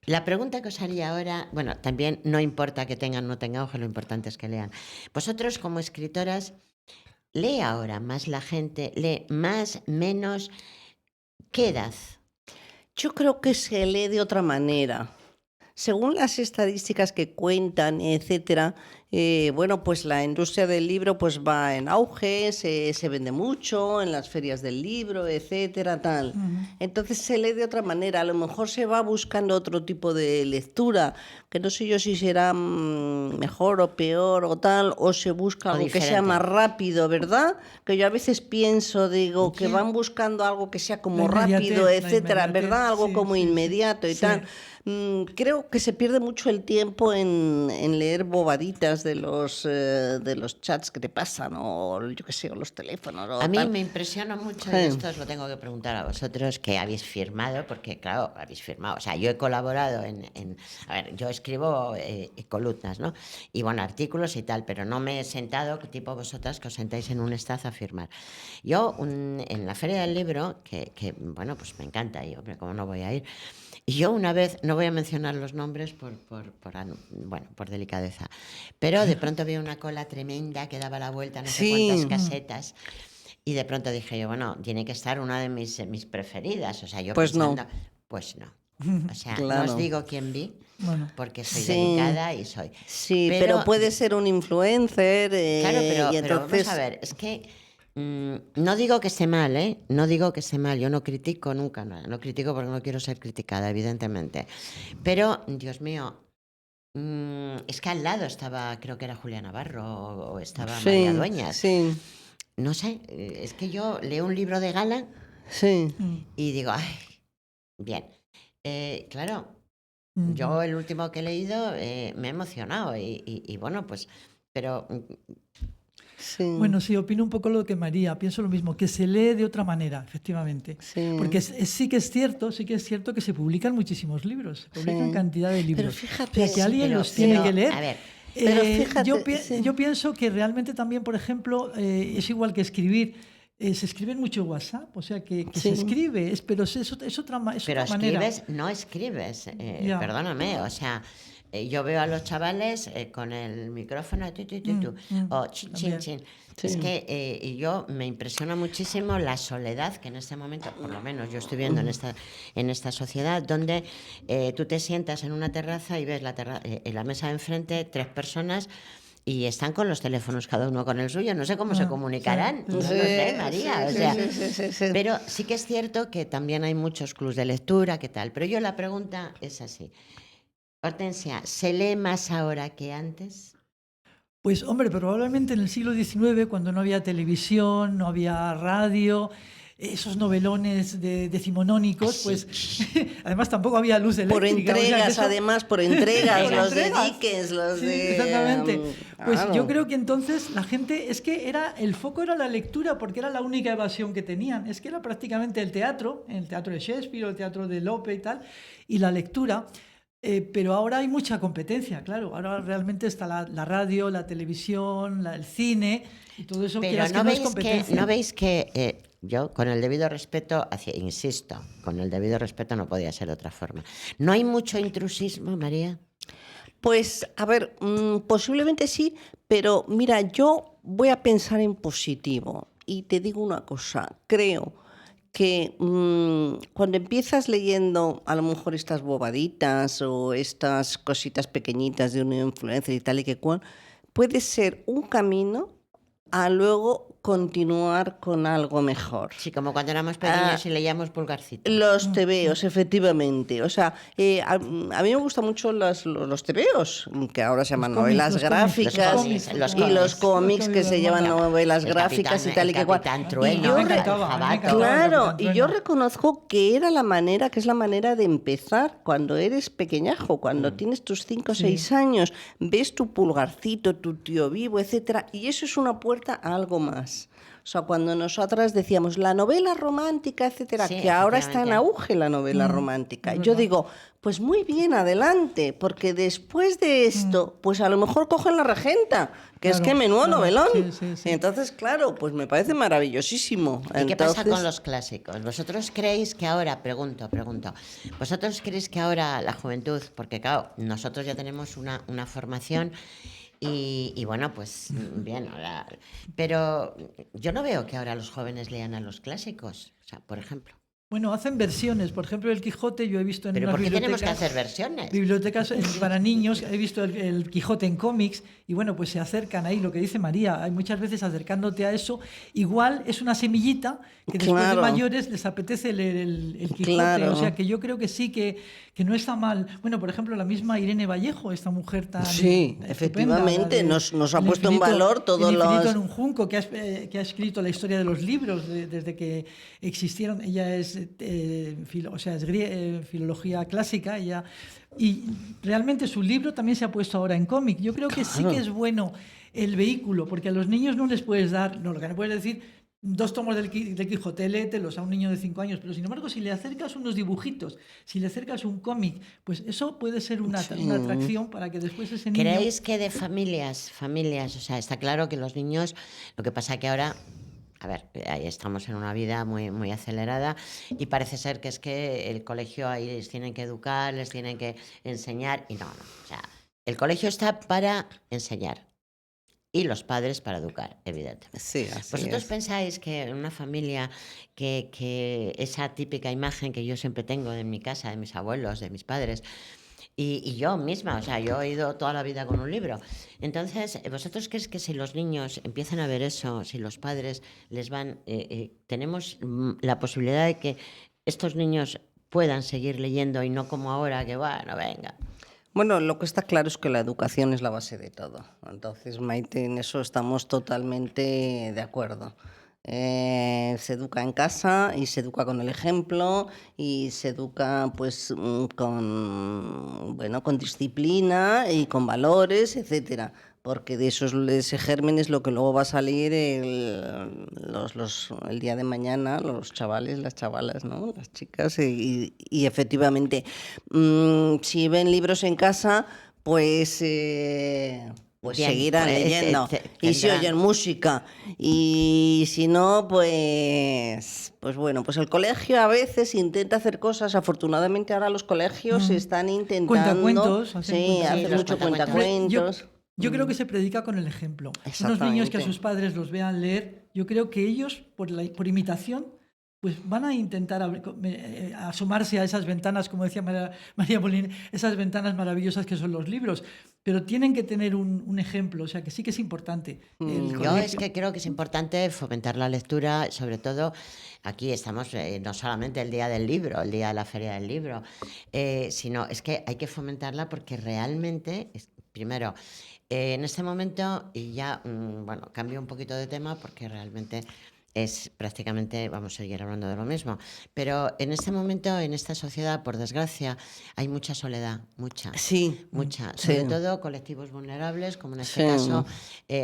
La pregunta que os haría ahora, bueno, también no importa que tengan o no tengan hojas, lo importante es que lean. Vosotros, como escritoras, ¿lee ahora más la gente? ¿Lee más, menos? ¿Qué edad? Yo creo que se lee de otra manera. Según las estadísticas que cuentan, etcétera, bueno, pues la industria del libro pues va en auge, se vende mucho en las ferias del libro, etcétera, tal. Entonces se lee de otra manera. A lo mejor se va buscando otro tipo de lectura, que no sé yo si será mejor o peor o tal, o se busca algo que sea más rápido, ¿verdad? Que yo a veces pienso, digo, que van buscando algo que sea como rápido, etcétera, ¿verdad? Algo como inmediato y tal. Creo que se pierde mucho el tiempo en leer bobaditas de los chats que te pasan, o yo qué sé, o los teléfonos. O a mí tal. me impresiona mucho, y esto os lo tengo que preguntar a vosotros, que habéis firmado, porque claro, habéis firmado. O sea, yo he colaborado a ver, yo escribo columnas, ¿no? Y bueno, artículos y tal, pero no me he sentado, tipo vosotras, que os sentáis en un estaz a firmar. Yo, en la Feria del Libro, que bueno, pues me encanta, y hombre, ¿cómo no voy a ir? Y yo una vez, no voy a mencionar los nombres por delicadeza, pero de pronto vi una cola tremenda que daba la vuelta, no sé cuántas casetas, y de pronto dije yo, bueno, tiene que estar una de mis preferidas. O sea, yo pues pensando, no. Pues no. O sea, Claro. no os digo quién vi, porque soy delicada y soy. Sí, pero puede ser un influencer. Claro, pero entonces... vamos a ver, es que no digo que esté mal, ¿eh? No digo que esté mal, yo no critico nunca nada, no critico porque no quiero ser criticada, evidentemente. Pero, Dios mío, es que al lado estaba, creo que era Julia Navarro o estaba María Dueñas. Sí. No sé, es que yo leo un libro de gala y digo, ay, bien. Claro, yo el último que he leído me ha emocionado y bueno, pues, pero... Sí. Bueno, sí, opino un poco lo que María, pienso lo mismo, que se lee de otra manera, efectivamente. Sí. Porque sí que es cierto que se publican muchísimos libros, se publican cantidad de libros. Pero fíjate, o sea, que alguien los tiene que leer. A ver, pero fíjate, yo pienso que realmente también, por ejemplo, es igual que escribir. Se escribe en mucho WhatsApp, o sea que se escribe, pero es otra manera. Pero escribes, no escribes, perdóname, o sea... yo veo a los chavales con el micrófono o chin, chin, chin. Sí. Es que yo me impresiona muchísimo la soledad que en este momento, por lo menos yo estoy viendo en esta sociedad, donde tú te sientas en una terraza y ves en la mesa de enfrente 3 personas y están con los teléfonos, cada uno con el suyo. No sé cómo se comunicarán, no lo sé, María. Pero sí que es cierto que también hay muchos clubs de lectura, ¿qué tal? Pero yo la pregunta es así. Hortensia, ¿se lee más ahora que antes? Pues hombre, probablemente en el siglo XIX, cuando no había televisión, no había radio, esos novelones decimonónicos, pues además tampoco había luz eléctrica. Por entregas, eso, además, por entregas, por los entregas. de Dickens, los Sí, de... exactamente. Pues claro. yo creo que entonces la gente, es que el foco era la lectura, porque era la única evasión que tenían. Es que era prácticamente el teatro de Shakespeare, el teatro de Lope y tal, y la lectura. Pero ahora hay mucha competencia, claro. Ahora realmente está la radio, la televisión, el cine y todo eso. Pero quieras que no es competencia. ¿no veis que yo, con el debido respeto, insisto, con el debido respeto no podía ser de otra forma? ¿No hay mucho intrusismo, María? Pues, a ver, posiblemente sí, pero mira, yo voy a pensar en positivo y te digo una cosa, creo que cuando empiezas leyendo a lo mejor estas bobaditas o estas cositas pequeñitas de un influencer y tal y que cual, puede ser un camino a luego continuar con algo mejor. Sí, como cuando éramos pequeños y leíamos Pulgarcito. Los tebeos, efectivamente. O sea, a mí me gustan mucho los tebeos, que ahora se llaman novelas gráficas, y los cómics que se llaman novelas gráficas y tal y que cual. Claro, y yo reconozco que era la manera, que es la manera de empezar cuando eres pequeñajo, cuando tienes tus 5 o 6 años, ves tu Pulgarcito, tu Tío Vivo, etcétera, y eso es una puerta a algo más. O sea, cuando nosotras decíamos la novela romántica, etcétera, sí, que ahora está en auge la novela romántica, yo digo, pues muy bien, adelante, porque después de esto, pues a lo mejor cogen La Regenta, que es que menudo novelón. Sí. Entonces, claro, pues me parece maravillosísimo. ¿Y qué pasa con los clásicos? ¿Vosotros creéis que ahora, pregunto, ¿vosotros creéis que ahora la juventud, porque claro, nosotros ya tenemos una formación y bueno, pues bien, ahora, pero yo no veo que ahora los jóvenes lean a los clásicos, o sea, por ejemplo. Bueno, hacen versiones. Por ejemplo, el Quijote yo he visto en ¿Pero unas por qué tenemos que bibliotecas... hacer versiones? Bibliotecas para niños, he visto el Quijote en cómics y bueno, pues se acercan ahí, lo que dice María, hay muchas veces acercándote a eso, igual es una semillita que después de mayores les apetece leer el Quijote, o sea que yo creo que sí, que no está mal. Bueno, por ejemplo, la misma Irene Vallejo, esta mujer tan estupenda, efectivamente, nos ha El puesto en valor todos El infinito los... en un junco, que ha escrito la historia de los libros desde que existieron. Ella es filología clásica, y realmente su libro también se ha puesto ahora en cómic. Yo creo que sí que es bueno el vehículo, porque a los niños no les puedes dar, lo que no puedes decir, 2 tomos del Quijote, léetelos a un niño de 5 años, pero sin embargo, si le acercas unos dibujitos, si le acercas un cómic, pues eso puede ser una atracción para que después ese niño... ¿Creéis que de familias, o sea, está claro que los niños, lo que pasa que ahora... A ver, ahí estamos en una vida muy, muy acelerada y parece ser que es que el colegio ahí les tienen que educar, les tienen que enseñar y no. O sea, el colegio está para enseñar y los padres para educar, evidentemente. Sí, así ¿Vosotros es. pensáis que en una familia que esa típica imagen que yo siempre tengo de mi casa, de mis abuelos, de mis padres, y yo misma, o sea, yo he ido toda la vida con un libro. Entonces, ¿vosotros creéis que si los niños empiezan a ver eso, si los padres les van... tenemos la posibilidad de que estos niños puedan seguir leyendo y no como ahora, que bueno, venga... Bueno, lo que está claro es que la educación es la base de todo. Entonces, Maite, en eso estamos totalmente de acuerdo. Se educa en casa y se educa con el ejemplo y se educa pues con disciplina y con valores, etcétera, porque de ese germen es lo que luego va a salir el día de mañana, los chavales, las chavalas, ¿no? Las chicas, y efectivamente, si ven libros en casa, pues Bien, seguirán leyendo y si oyen música, y si no, pues bueno, pues el colegio a veces intenta hacer cosas. Afortunadamente ahora los colegios están intentando Cuentacuentos, hacen mucho cuentacuentos. Yo creo que se predica con el ejemplo. Unos niños que a sus padres los vean leer, yo creo que ellos, por imitación, pues van a intentar asomarse a esas ventanas, como decía María Molina, esas ventanas maravillosas que son los libros, pero tienen que tener un ejemplo, o sea que sí que es importante. Yo es que creo que es importante fomentar la lectura, sobre todo aquí estamos no solamente el día del libro, el día de la feria del libro, sino es que hay que fomentarla porque realmente, primero, en este momento, y ya, bueno, cambio un poquito de tema porque realmente... es prácticamente, vamos a seguir hablando de lo mismo, pero en este momento, en esta sociedad, por desgracia, hay mucha soledad, mucha. Sí, Mucha, sí. sobre todo colectivos vulnerables, como en este Sí. caso.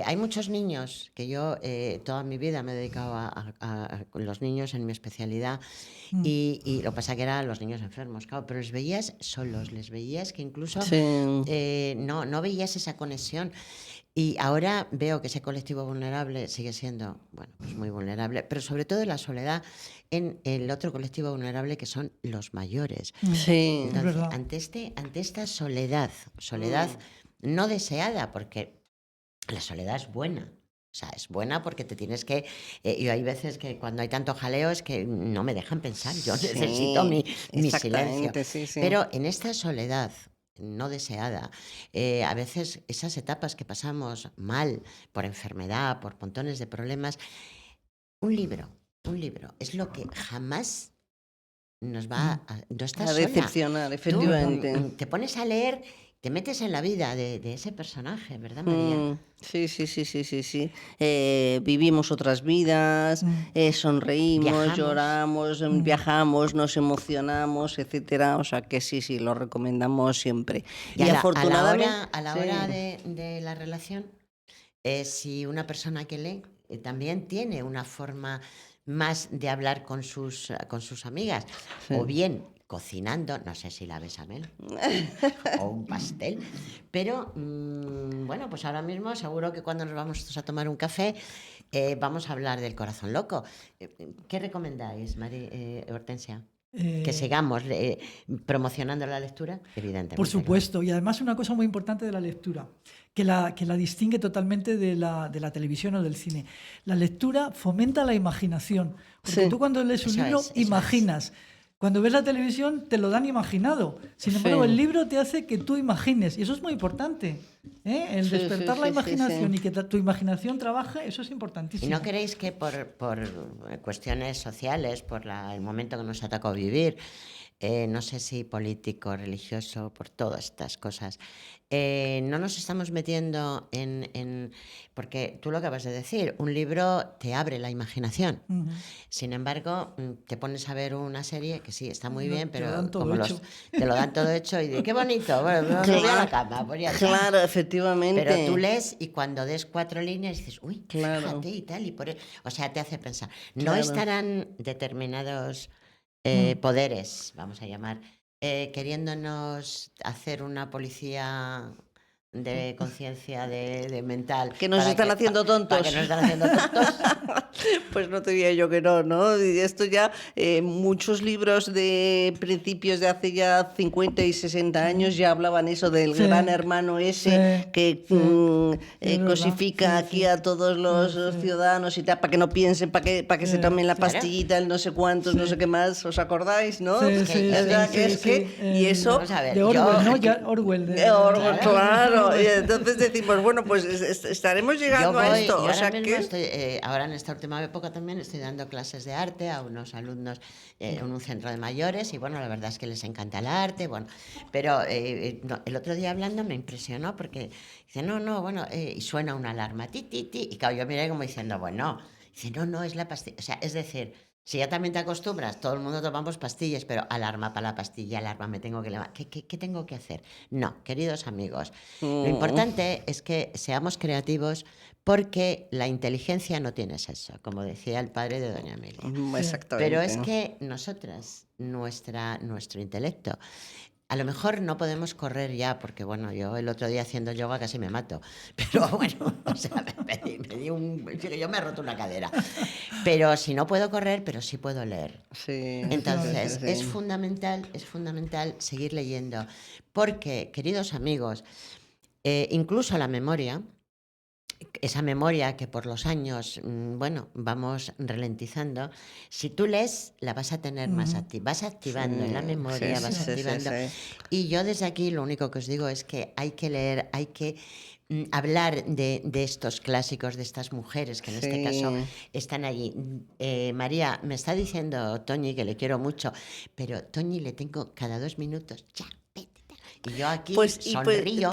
Hay muchos niños que yo toda mi vida me he dedicado a los niños en mi especialidad y lo que pasa que eran los niños enfermos, claro, pero les veías solos, les veías que incluso Sí. no veías esa conexión. Y ahora veo que ese colectivo vulnerable sigue siendo, bueno, pues muy vulnerable, pero sobre todo la soledad en el otro colectivo vulnerable que son los mayores. Sí. Entonces, verdad. ante esta soledad no deseada, porque la soledad es buena. O sea, es buena porque te tienes que... y hay veces que cuando hay tanto jaleo es que no me dejan pensar. Yo Sí, necesito mi silencio. exactamente, sí, sí. Pero en esta soledad no deseada, a veces esas etapas que pasamos mal por enfermedad, por montones de problemas, un libro es lo que jamás nos va a... No estás A sola. decepcionar, Tú efectivamente. te pones a leer, te metes en la vida de ese personaje, ¿verdad, María? Sí, sí, sí, sí, sí, sí. Vivimos otras vidas, sonreímos, Viajamos. lloramos, viajamos, nos emocionamos, etcétera. O sea que sí, sí, lo recomendamos siempre. Y afortunadamente, a la sí. hora de la relación, si una persona que lee también tiene una forma más de hablar con sus amigas, o bien cocinando, no sé si la bechamel o un pastel, pero bueno, pues ahora mismo seguro que cuando nos vamos a tomar un café vamos a hablar del corazón loco. ¿Qué recomendáis, Hortensia? Que sigamos promocionando la lectura, evidentemente. Por supuesto, y además una cosa muy importante de la lectura, que la distingue totalmente de la televisión o del cine. La lectura fomenta la imaginación, porque Sí. tú cuando lees un Eso libro es, eso imaginas. Cuando ves la televisión te lo dan imaginado. Sin embargo, Sí. el libro te hace que tú imagines, y eso es muy importante. El Sí, despertar sí, la sí, sí, imaginación sí. y que tu imaginación trabaje, eso es ¿Y importantísimo. no queréis que por cuestiones sociales, por el momento que nos ha tocado vivir, no sé si político, religioso, por todas estas cosas, no nos estamos metiendo porque tú lo acabas de decir, un libro te abre la imaginación. Ujú. Sin embargo, te pones a ver una serie que sí, está muy bien, Te lo pero dan todo como hecho. te lo dan todo hecho y de qué bonito, bueno, me voy a la cama, pues ya está. Claro, efectivamente. Pero tú lees y cuando des 4 líneas dices, uy, Claro. fíjate y tal, o sea, te hace pensar. No Claro. estarán determinados poderes, vamos a llamar, queriéndonos hacer una policía de conciencia, de mental. Que nos están haciendo tontos. Para que nos están haciendo tontos. Pues no te diría yo que no, ¿no? Y esto ya, muchos libros de principios de hace ya 50 y 60 años ya hablaban eso del Sí. gran hermano ese Sí. que Es verdad. cosifica Sí, aquí sí. a todos los ciudadanos y tal, para que no piensen, para que se tomen la Claro. pastillita, el no sé cuántos, no sé qué más, ¿os acordáis, no? Sí, Es sí, que- sí, Es verdad sí, que es sí, que, sí. y eso... Vamos a ver, De Orwell, yo- ¿no? Ya Orwell. Claro, y entonces decimos, bueno, pues estaremos llegando a esto, yo o ahora sea mismo que... estoy, ahora en esta última época también estoy dando clases de arte a unos alumnos en un centro de mayores y bueno, la verdad es que les encanta el arte, bueno, pero el otro día hablando me impresionó porque dice, no, bueno, y suena una alarma, ti, ti, ti, y claro, yo miré como diciendo, bueno, dice, no, es la pastilla, o sea, es decir, si ya también te acostumbras, todo el mundo tomamos pastillas, pero alarma para la pastilla, alarma, me tengo que levantar. ¿Qué tengo que hacer? No, queridos amigos, lo importante es que seamos creativos porque la inteligencia no tiene sexo, como decía el padre de doña Amelia. Exactamente. Pero es que nosotras, nuestro intelecto, a lo mejor no podemos correr ya, porque bueno, yo el otro día haciendo yoga casi me mato. Pero bueno, o sea, yo me he roto una cadera. Pero si no puedo correr, pero sí puedo leer. Sí, Entonces, sí, sí. es fundamental seguir leyendo. Porque, queridos amigos, incluso la memoria, esa memoria que por los años, bueno, vamos ralentizando, si tú lees, la vas a tener más activa. Vas activando en la memoria, sí, vas sí, sí, activando. sí. Y yo desde aquí lo único que os digo es que hay que leer, hay que hablar de estos clásicos, de estas mujeres que en este Sí. caso están allí. María, me está diciendo Toñi, que le quiero mucho, pero Toñi le tengo cada 2 minutos, ya, vete. Y yo aquí Pues, sonrío,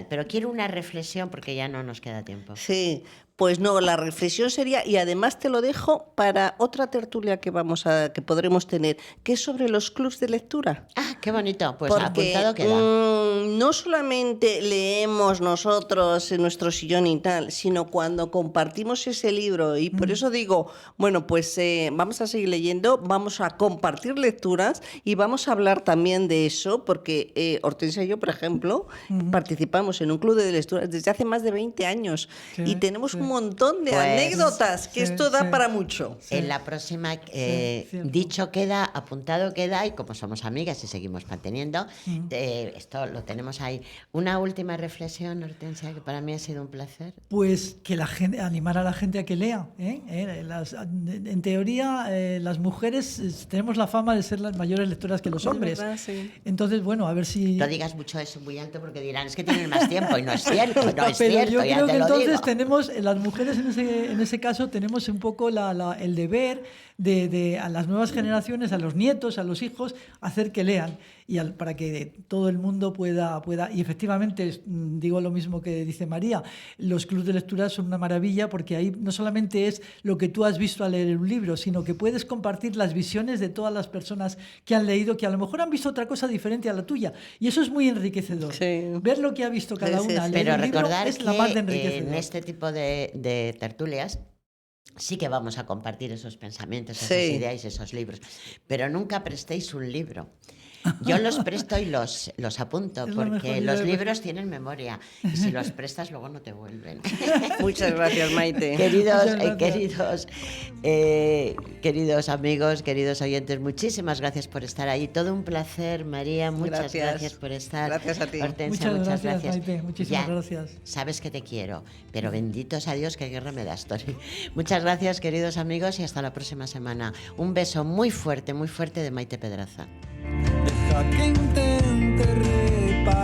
pero quiero una reflexión porque ya no nos queda tiempo. Sí, Pues no, la reflexión sería, y además te lo dejo para otra tertulia que podremos tener, que es sobre los clubs de lectura. Ah, qué bonito. Pues Porque apuntado queda. no solamente leemos nosotros en nuestro sillón y tal, sino cuando compartimos ese libro. Y por eso digo, bueno, pues vamos a seguir leyendo, vamos a compartir lecturas y vamos a hablar también de eso, porque Hortensia y yo, por ejemplo, participamos en un club de lecturas desde hace más de 20 años Sí, y tenemos sí. un montón de Pues, anécdotas, que sí, esto da sí. para mucho. Sí. En la próxima, cierto. dicho queda, apuntado queda, y como somos amigas y seguimos manteniendo, esto lo tenemos ahí. Una última reflexión, Hortensia, que para mí ha sido un placer. Pues que la gente, animar a la gente a que lea. En teoría, las mujeres tenemos la fama de ser las mayores lectoras que los Es hombres. verdad, sí. Entonces, bueno, a ver si... No digas mucho eso muy alto porque dirán, es que tienen más tiempo, y no es cierto, no es Pero cierto, yo ya creo te que lo entonces digo. tenemos, las mujeres en ese caso, tenemos un poco el deber de a las nuevas generaciones, a los nietos, a los hijos, hacer que lean para que todo el mundo pueda y efectivamente digo lo mismo que dice María, los clubes de lectura son una maravilla porque ahí no solamente es lo que tú has visto al leer un libro, sino que puedes compartir las visiones de todas las personas que han leído, que a lo mejor han visto otra cosa diferente a la tuya, y eso es muy enriquecedor. Sí. Ver lo que ha visto cada Sí, sí, una al sí. leer Pero un libro recordar es la más de que enriquecedor. en este tipo de tertulias sí que vamos a compartir esos pensamientos, esas Sí. ideas y esos libros, pero nunca prestéis un libro. Yo los presto y los apunto, Es la mejor porque idea los de libros tienen memoria y si los prestas luego no te vuelven. Muchas gracias, Maite. Queridos amigos, queridos oyentes, muchísimas gracias por estar ahí. Todo un placer, María. Muchas gracias por estar. Gracias a ti. Hortensia, Muchas gracias, Maite. Muchísimas Ya, gracias. Sabes que te quiero, pero benditos a Dios, qué guerra me das, Tori. Muchas gracias, queridos amigos, y hasta la próxima semana. Un beso muy fuerte de Maite Pedraza. Deja que intente reparar